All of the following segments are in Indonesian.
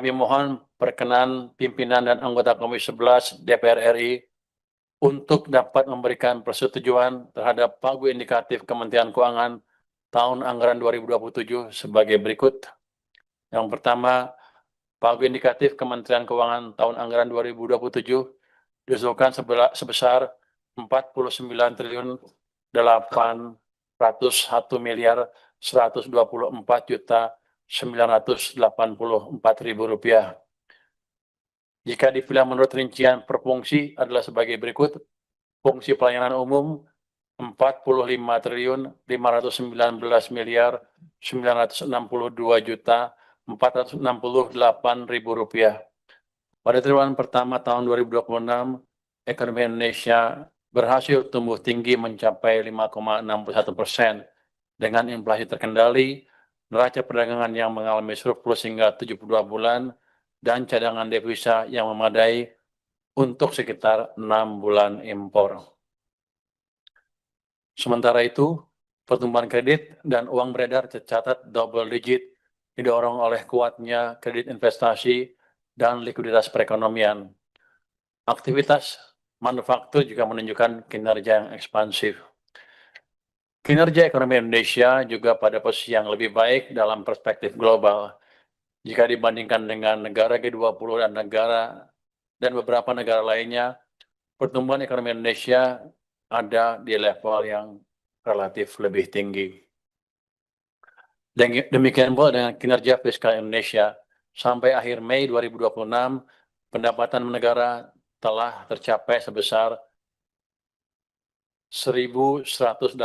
Kami mohon perkenan pimpinan dan anggota Komisi 11 DPR RI untuk dapat memberikan persetujuan terhadap pagu indikatif Kementerian Keuangan tahun anggaran 2027 sebagai berikut. Yang pertama, pagu indikatif Kementerian Keuangan tahun anggaran 2027 diusulkan sebesar 49 triliun 801 miliar 124 juta 984 ribu rupiah. Jika dipilah menurut rincian per fungsi adalah sebagai berikut. Fungsi pelayanan umum 45 triliun 519 miliar 962 juta 468 ribu rupiah. Pada triwulan pertama tahun 2026, ekonomi Indonesia berhasil tumbuh tinggi mencapai 5,61% dengan inflasi terkendali, neraca perdagangan yang mengalami surplus hingga 72 bulan, dan cadangan devisa yang memadai untuk sekitar 6 bulan impor. Sementara itu, pertumbuhan kredit dan uang beredar tercatat double digit didorong oleh kuatnya kredit investasi dan likuiditas perekonomian. Aktivitas manufaktur juga menunjukkan kinerja yang ekspansif. Kinerja ekonomi Indonesia juga pada posisi yang lebih baik dalam perspektif global. Jika dibandingkan dengan negara G20 dan beberapa negara lainnya, pertumbuhan ekonomi Indonesia ada di level yang relatif lebih tinggi. Demikian pula dengan kinerja fiskal Indonesia. Sampai akhir Mei 2026, pendapatan negara telah tercapai sebesar 1.185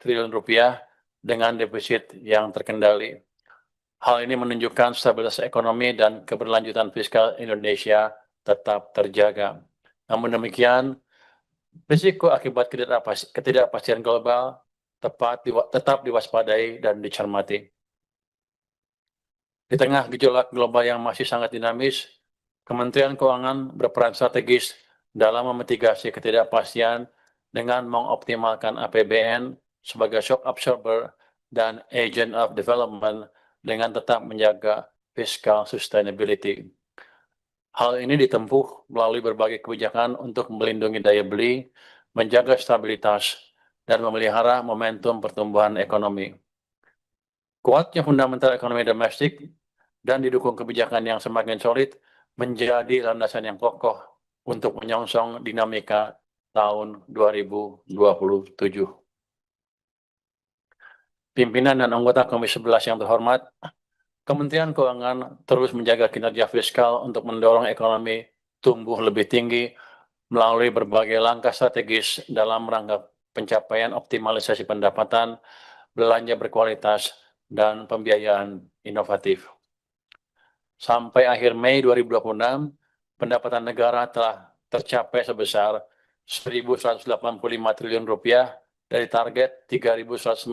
triliun rupiah dengan defisit yang terkendali. Hal ini menunjukkan stabilitas ekonomi dan keberlanjutan fiskal Indonesia tetap terjaga. Namun demikian, risiko akibat ketidakpastian global tetap diwaspadai dan dicermati. Di tengah gejolak global yang masih sangat dinamis, Kementerian Keuangan berperan strategis dalam memitigasi ketidakpastian dengan mengoptimalkan APBN sebagai shock absorber dan agent of development dengan tetap menjaga fiscal sustainability. Hal ini ditempuh melalui berbagai kebijakan untuk melindungi daya beli, menjaga stabilitas, dan memelihara momentum pertumbuhan ekonomi. Kuatnya fundamental ekonomi domestik dan didukung kebijakan yang semakin solid menjadi landasan yang kokoh untuk menyongsong dinamika tahun 2027. Pimpinan dan anggota Komisi 11 yang terhormat, Kementerian Keuangan terus menjaga kinerja fiskal untuk mendorong ekonomi tumbuh lebih tinggi melalui berbagai langkah strategis dalam rangka pencapaian optimalisasi pendapatan, belanja berkualitas, dan pembiayaan inovatif. Sampai akhir Mei 2026, pendapatan negara telah tercapai sebesar 1.185 triliun rupiah dari target 3.153,6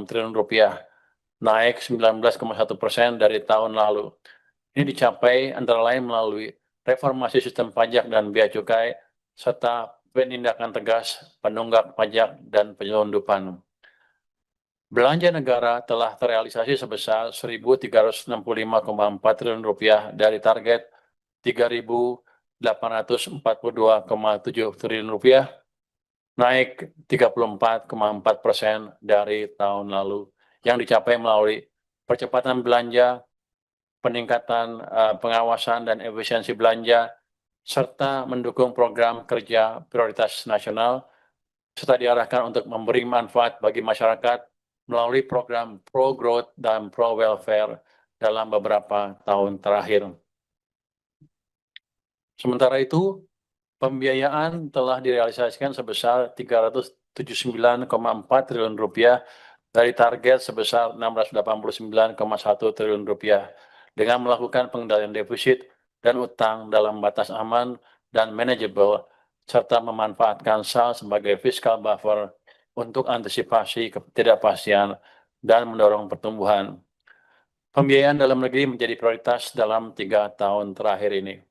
triliun rupiah, naik 19,1% dari tahun lalu. Ini dicapai antara lain melalui reformasi sistem pajak dan bea cukai, serta penindakan tegas penunggak pajak dan penyelundupan. Belanja negara telah terrealisasi sebesar 1.365,4 triliun rupiah dari target 3.842,7 triliun rupiah, naik 34,4% dari tahun lalu, yang dicapai melalui percepatan belanja, peningkatan pengawasan dan efisiensi belanja, serta mendukung program kerja prioritas nasional, serta diarahkan untuk memberi manfaat bagi masyarakat melalui program pro-growth dan pro-welfare dalam beberapa tahun terakhir. Sementara itu, pembiayaan telah direalisasikan sebesar 379,4 triliun rupiah dari target sebesar 689,1 triliun rupiah dengan melakukan pengendalian defisit dan utang dalam batas aman dan manageable, serta memanfaatkan SAL sebagai fiscal buffer untuk antisipasi ketidakpastian dan mendorong pertumbuhan. Pembiayaan dalam negeri menjadi prioritas dalam 3 tahun terakhir ini.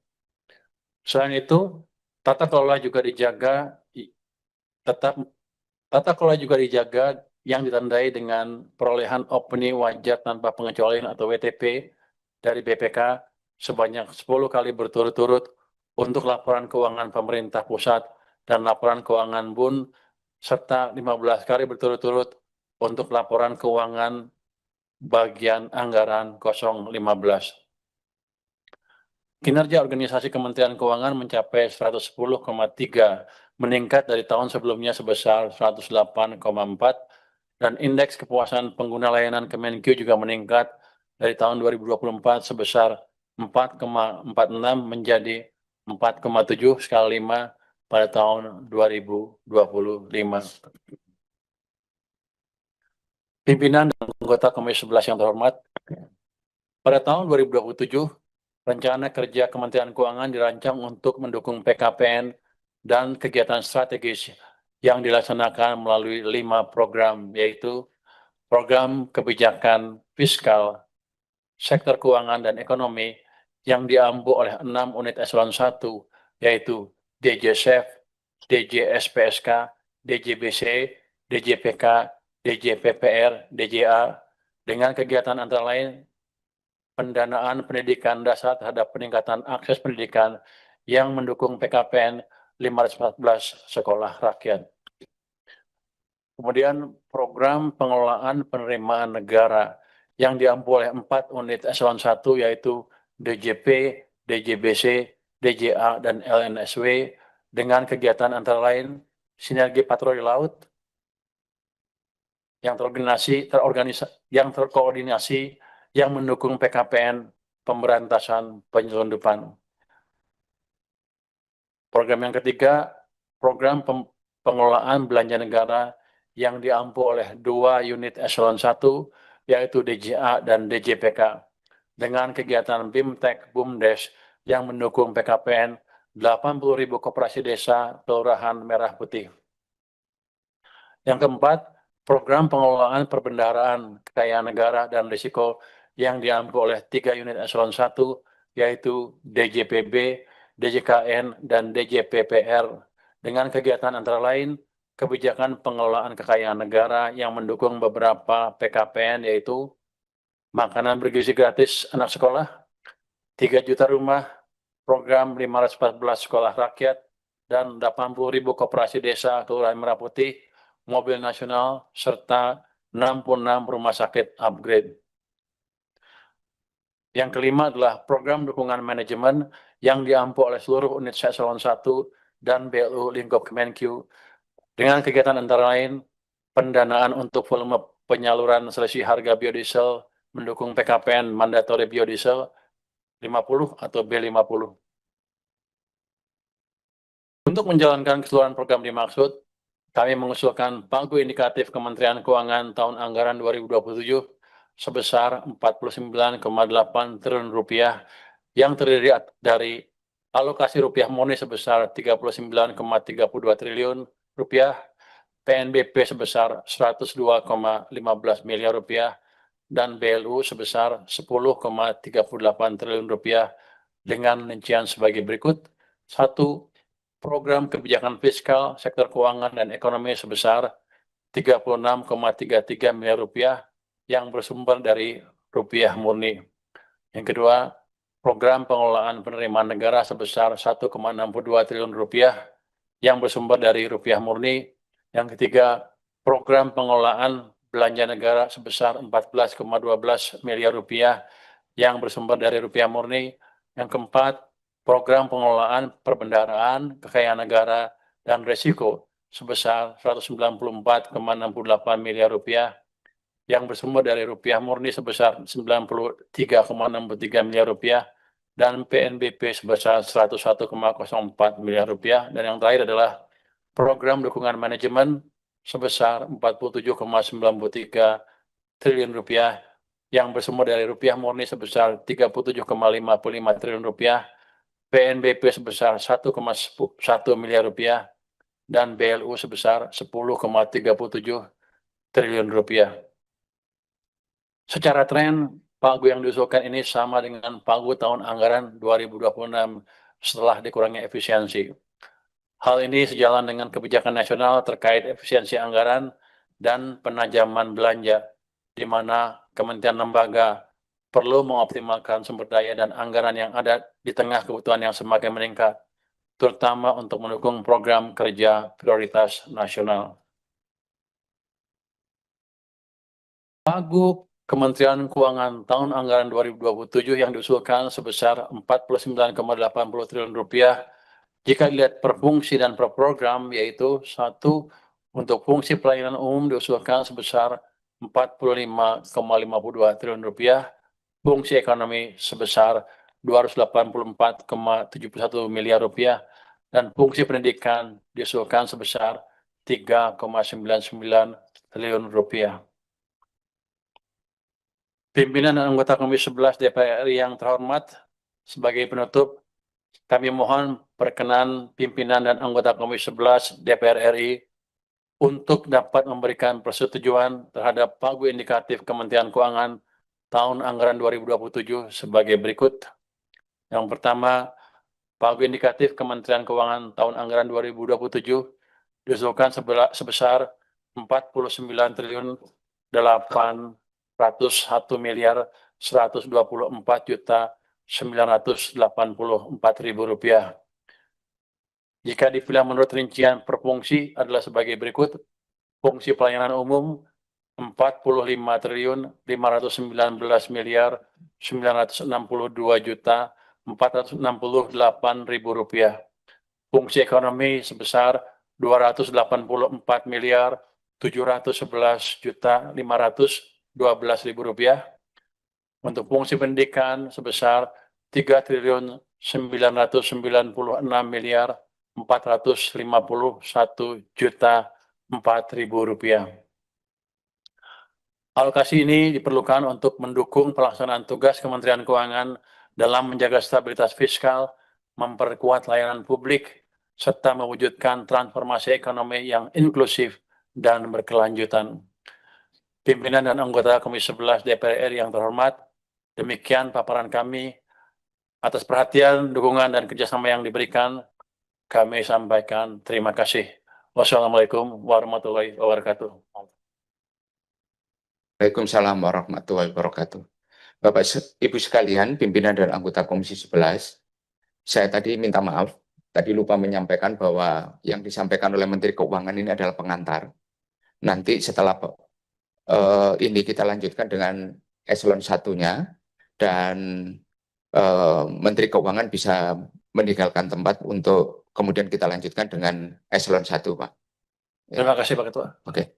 Selain itu, tata kelola juga dijaga yang ditandai dengan perolehan opini wajar tanpa pengecualian atau WTP dari BPK sebanyak 10 kali berturut-turut untuk laporan keuangan pemerintah pusat dan laporan keuangan BUN, serta 15 kali berturut-turut untuk laporan keuangan bagian anggaran 015. Kinerja organisasi Kementerian Keuangan mencapai 110,3, meningkat dari tahun sebelumnya sebesar 108,4, dan indeks kepuasan pengguna layanan Kemenkeu juga meningkat dari tahun 2024 sebesar 4,46 menjadi 4,7 skala 5 pada tahun 2025. Pimpinan dan anggota Komisi 11 yang terhormat, pada tahun 2027, rencana kerja Kementerian Keuangan dirancang untuk mendukung PKPN dan kegiatan strategis yang dilaksanakan melalui 5 program, yaitu program kebijakan fiskal, sektor keuangan dan ekonomi yang diampu oleh 6 unit eselon 1, yaitu DJSEF, DJSPSK, DJBC, DJPK, DJPPR, DJA, dengan kegiatan antara lain pendanaan pendidikan dasar terhadap peningkatan akses pendidikan yang mendukung PKPN 514 sekolah rakyat. Kemudian program pengelolaan penerimaan negara yang diampu oleh 4 unit eselon 1, yaitu DJP, DJBC, DJA, dan LNSW, dengan kegiatan antara lain sinergi patroli laut yang terkoordinasi yang mendukung PKPN pemberantasan penyelundupan. Program yang ketiga, program pengelolaan belanja negara yang diampu oleh 2 unit eselon 1, yaitu DJA dan DJPK, dengan kegiatan BIMTEK BUMDes yang mendukung PKPN 80.000 koperasi desa Kelurahan Merah Putih. Yang keempat, program pengelolaan perbendaharaan kekayaan negara dan risiko yang diampu oleh 3 unit eselon 1, yaitu DJPB, DJKN, dan DJPPR, dengan kegiatan antara lain kebijakan pengelolaan kekayaan negara yang mendukung beberapa PKPN, yaitu makanan bergizi gratis anak sekolah, 3 juta rumah, program 514 sekolah rakyat, dan 80.000 koperasi desa Kelurahan Merah Putih, mobil nasional, serta 66 rumah sakit upgrade. Yang kelima adalah program dukungan manajemen yang diampu oleh seluruh unit eselon 1 dan BLU lingkup Kemenkeu, dengan kegiatan antara lain pendanaan untuk volume penyaluran selisih harga biodiesel mendukung PKPN mandatori biodiesel 50 atau B50. Untuk menjalankan keseluruhan program dimaksud, kami mengusulkan pagu indikatif Kementerian Keuangan tahun anggaran 2027 sebesar 49,8 triliun rupiah yang terdiri dari alokasi rupiah murni sebesar 39,32 triliun rupiah, PNBP sebesar 102,15 miliar rupiah, dan BLU sebesar 10,38 triliun rupiah, dengan rincian sebagai berikut. 1. Program kebijakan fiskal sektor keuangan dan ekonomi sebesar 36,33 miliar rupiah yang bersumber dari rupiah murni. Yang kedua, program pengelolaan penerimaan negara sebesar 1,62 triliun rupiah yang bersumber dari rupiah murni. Yang ketiga, program pengelolaan belanja negara sebesar 14,12 miliar rupiah yang bersumber dari rupiah murni. Yang keempat, program pengelolaan perbendaharaan kekayaan negara dan risiko sebesar 194,68 miliar rupiah yang bersumber dari rupiah murni sebesar 93,63 miliar rupiah, dan PNBP sebesar 101,04 miliar rupiah. Dan yang terakhir adalah program dukungan manajemen sebesar 47,93 triliun rupiah yang bersumber dari rupiah murni sebesar 37,55 triliun rupiah, PNBP sebesar 1,1 miliar rupiah, dan BLU sebesar 10,37 triliun rupiah. Secara tren, pagu yang diusulkan ini sama dengan pagu tahun anggaran 2026 setelah dikurangi efisiensi. Hal ini sejalan dengan kebijakan nasional terkait efisiensi anggaran dan penajaman belanja, di mana kementerian lembaga perlu mengoptimalkan sumber daya dan anggaran yang ada di tengah kebutuhan yang semakin meningkat, terutama untuk mendukung program kerja prioritas nasional. Pagu Kementerian Keuangan tahun anggaran 2027 yang diusulkan sebesar 49,80 triliun rupiah jika dilihat per fungsi dan per program, yaitu satu, untuk fungsi pelayanan umum diusulkan sebesar 45,52 triliun rupiah, fungsi ekonomi sebesar 284,71 miliar rupiah, dan fungsi pendidikan diusulkan sebesar 3,99 triliun rupiah. Pimpinan dan anggota Komisi 11 DPR RI yang terhormat, sebagai penutup, kami mohon perkenan pimpinan dan anggota Komisi 11 DPR RI untuk dapat memberikan persetujuan terhadap pagu indikatif Kementerian Keuangan tahun anggaran 2027 sebagai berikut. Yang pertama, pagu indikatif Kementerian Keuangan tahun anggaran 2027 diusulkan sebesar 49 triliun 801 miliar 124 juta 984.000 rupiah. Jika dipilih menurut rincian per fungsi adalah sebagai berikut. Fungsi pelayanan umum 45 triliun 519 miliar 962 juta 468.000 rupiah. Fungsi ekonomi sebesar 284 miliar 711 juta 512.000 rupiah. Untuk fungsi pendidikan sebesar 3 triliun 996 miliar 451 juta 4.000 rupiah. Alokasi ini diperlukan untuk mendukung pelaksanaan tugas Kementerian Keuangan dalam menjaga stabilitas fiskal, memperkuat layanan publik, serta mewujudkan transformasi ekonomi yang inklusif dan berkelanjutan. Pimpinan dan anggota Komisi 11 DPR RI yang terhormat, demikian paparan kami. Atas perhatian, dukungan, dan kerjasama yang diberikan, kami sampaikan terima kasih. Wassalamualaikum warahmatullahi wabarakatuh. Waalaikumsalam warahmatullahi wabarakatuh. Bapak Ibu sekalian, pimpinan dan anggota Komisi 11, saya tadi minta maaf, tadi lupa menyampaikan bahwa yang disampaikan oleh Menteri Keuangan ini adalah pengantar. Nanti setelah ini kita lanjutkan dengan eselon 1-nya, dan Menteri Keuangan bisa meninggalkan tempat untuk kemudian kita lanjutkan dengan eselon 1, Pak. Ya. Terima kasih, Pak Ketua. Oke.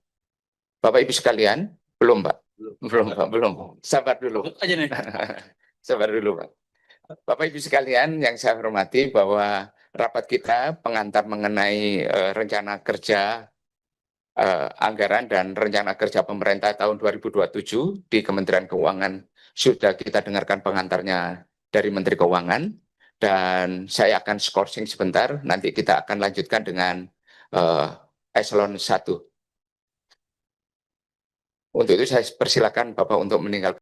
Bapak Ibu sekalian, belum, Pak. Belum, Pak. Belum. Sabar dulu. Aja nih. Sabar dulu, Pak. Bapak Ibu sekalian yang saya hormati, bahwa rapat kita pengantar mengenai rencana kerja anggaran dan rencana kerja pemerintah tahun 2027 di Kementerian Keuangan sudah kita dengarkan pengantarnya dari Menteri Keuangan, dan saya akan skorsing sebentar, nanti kita akan lanjutkan dengan eselon 1. Untuk itu saya persilakan Bapak untuk meninggalkan